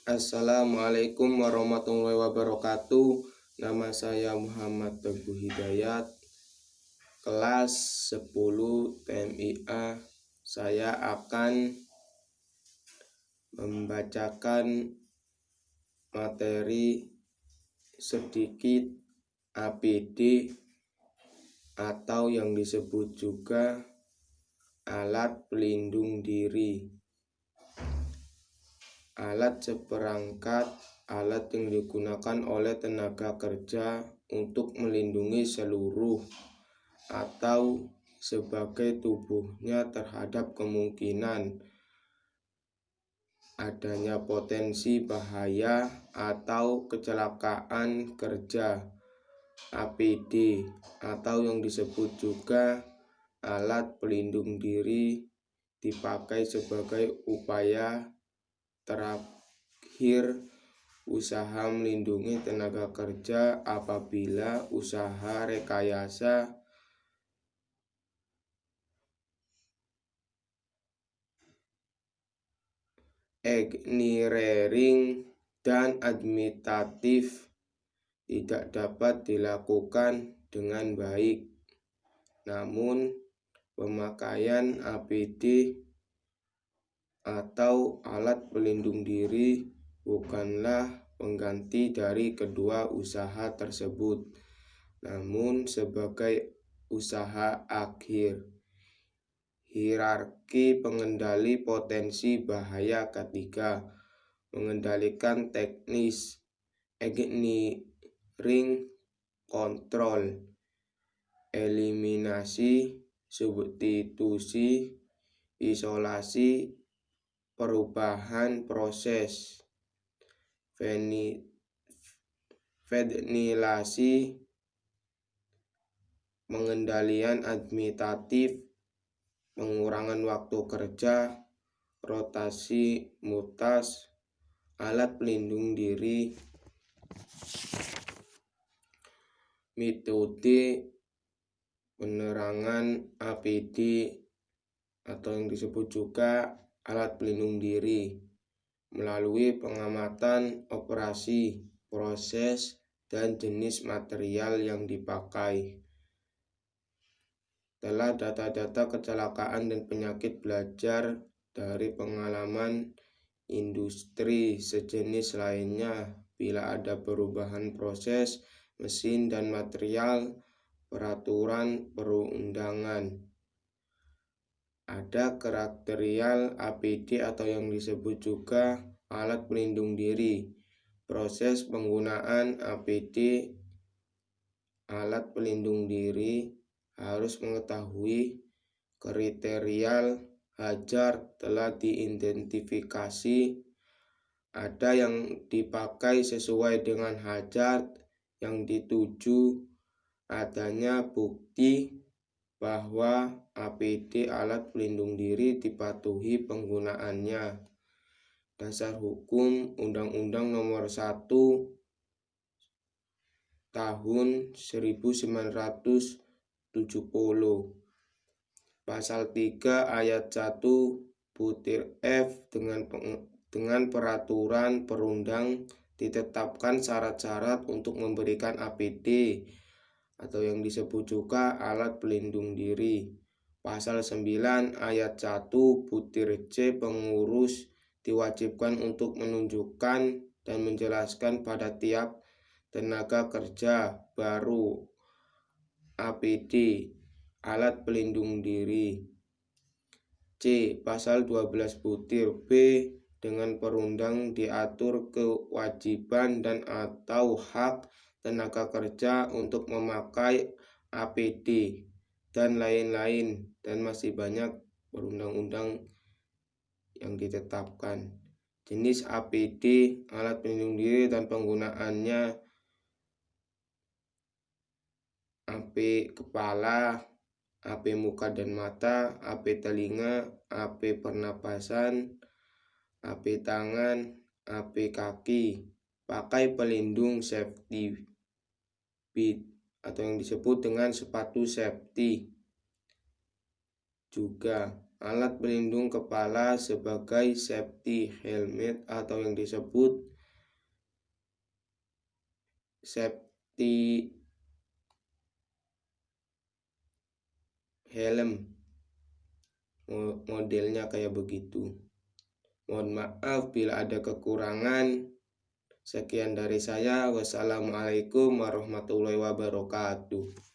Assalamualaikum warahmatullahi wabarakatuh. Nama saya Muhammad Teguh Hidayat, kelas 10 TMIA. Saya akan membacakan materi sedikit APD atau yang disebut juga alat pelindung diri. Alat seperangkat alat yang digunakan oleh tenaga kerja untuk melindungi seluruh atau sebagai tubuhnya terhadap kemungkinan adanya potensi bahaya atau kecelakaan kerja. APD atau yang disebut juga alat pelindung diri dipakai sebagai upaya terakhir usaha melindungi tenaga kerja apabila usaha rekayasa engineering dan administratif tidak dapat dilakukan dengan baik. Namun pemakaian APD atau alat pelindung diri bukanlah pengganti dari kedua usaha tersebut, namun sebagai usaha akhir. Hierarki pengendali potensi bahaya ketiga: mengendalikan teknis, engineering, kontrol, eliminasi, substitusi, isolasi, perubahan proses, ventilasi, pengendalian administratif, pengurangan waktu kerja, rotasi mutas, alat pelindung diri, metode penerangan APD atau yang disebut juga alat pelindung diri melalui pengamatan operasi, proses, dan jenis material yang dipakai. Telah data-data kecelakaan dan penyakit belajar dari pengalaman industri sejenis lainnya. Bila ada perubahan proses, mesin, dan material, peraturan perundangan. Ada karakteristik APD atau yang disebut juga alat pelindung diri. Proses penggunaan APD alat pelindung diri harus mengetahui kriteria hazard telah diidentifikasi. Ada yang dipakai sesuai dengan hazard yang dituju. Adanya bukti bahwa APD alat pelindung diri dipatuhi penggunaannya. Dasar hukum Undang-Undang Nomor 1 Tahun 1970, Pasal 3 Ayat 1 butir F dengan peraturan perundang ditetapkan syarat-syarat untuk memberikan APD atau yang disebut juga alat pelindung diri. Pasal 9 Ayat 1 butir C, pengurus diwajibkan untuk menunjukkan dan menjelaskan pada tiap tenaga kerja baru APD alat pelindung diri. C. Pasal 12 butir B, dengan perundang diatur kewajiban dan atau hak tenaga kerja untuk memakai APD dan lain-lain, dan masih banyak perundang-undang yang ditetapkan. Jenis APD alat pelindung diri dan penggunaannya: AP kepala, AP muka dan mata, AP telinga, AP pernapasan, AP tangan, AP kaki. Pakai pelindung safety bit atau yang disebut dengan sepatu safety. Juga alat pelindung kepala sebagai safety helmet atau yang disebut safety helm. Modelnya kayak begitu. Mohon maaf bila ada kekurangan. Sekian dari saya. Wassalamualaikum warahmatullahi wabarakatuh.